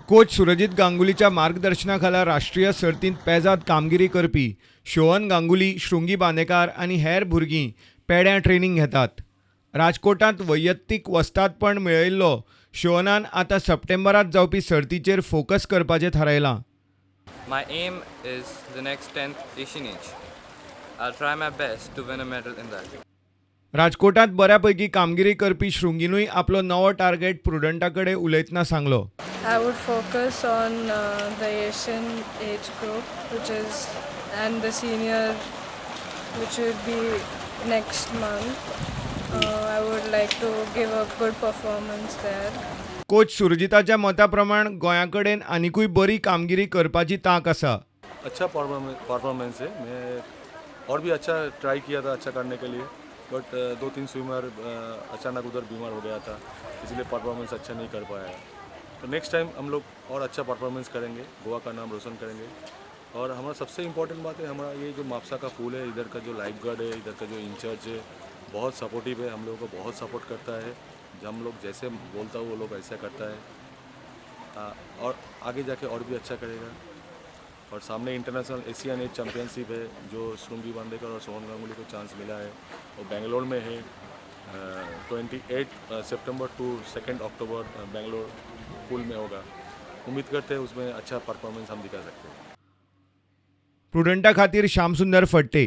Coach Surjit गांगुलीच्या मार्गदर्शनाखाला राष्ट्रीय सर्तींत पेजाद कामगिरी करपी शोहन गांगुली, श्रृंगी बांदेकार आनी हेर भुरगीं पेड्यां ट्रेनिंग घेतात. राजकोटांत वैयक्तीक वस्तादपण मेळयल्लो शोहनान आतां सप्टेंबरांत जावपी सर्तीचेर फोकस करपाचें थारायलां. My aim is the next 10th Asian Age. I'll try my best to win a medal in that. राजकोटांत बऱ्यापैकी कामगिरी करपी श्रृंगीनूय आपलो नवो टार्गेट प्रुडंटा कडेन उलयतना सांगलो. I would focus on the Asian age group, which is and the senior, which would be next month. I would like to give a good performance there. Coach सुरजिताच्या मता प्रमाण गोंया कडेन आनिकूय बरी कामगिरी करपाची तांक आसा. अच्छा परफॉर्मेंस है. मैं और भी अच्छा ट्राई किया था अच्छा करने के लिए, बट 2-3 स्विमर अचानक उधर बीमार हो गया था, इसलिए परफॉर्मेंस अच्छा नहीं कर पाया. तो नेक्स्ट टाइम हम लोग और अच्छा परफॉर्मेंस करेंगे, गोवा का नाम रोशन करेंगे. और हमारा सबसे इम्पोर्टेंट बात है, हमारा ये जो मापसा का फूल है, इधर का जो लाइफ गार्ड है, इधर का जो इंचार्ज है, बहुत सपोर्टिव है, हम लोगों को बहुत सपोर्ट करता है. जब हम लोग जैसे बोलता हूँ वो लोग ऐसा करता है, और आगे जाके और भी अच्छा करेगा. और सामने इंटरनेशनल एशियन एज चैम्पियनशिप है, जो श्रृंगी बांदेकर और सोहन गांगुली को चांस मिला है, वो बेंगलोर में है. 28 सितंबर टू 2 अक्टूबर बेंगलोर पूल में होगा. उम्मीद करते हैं उसमें अच्छा परफॉर्मेंस हम दिखा सकते हैं. प्रुडंटा खातीर श्यामसुंदर फडते.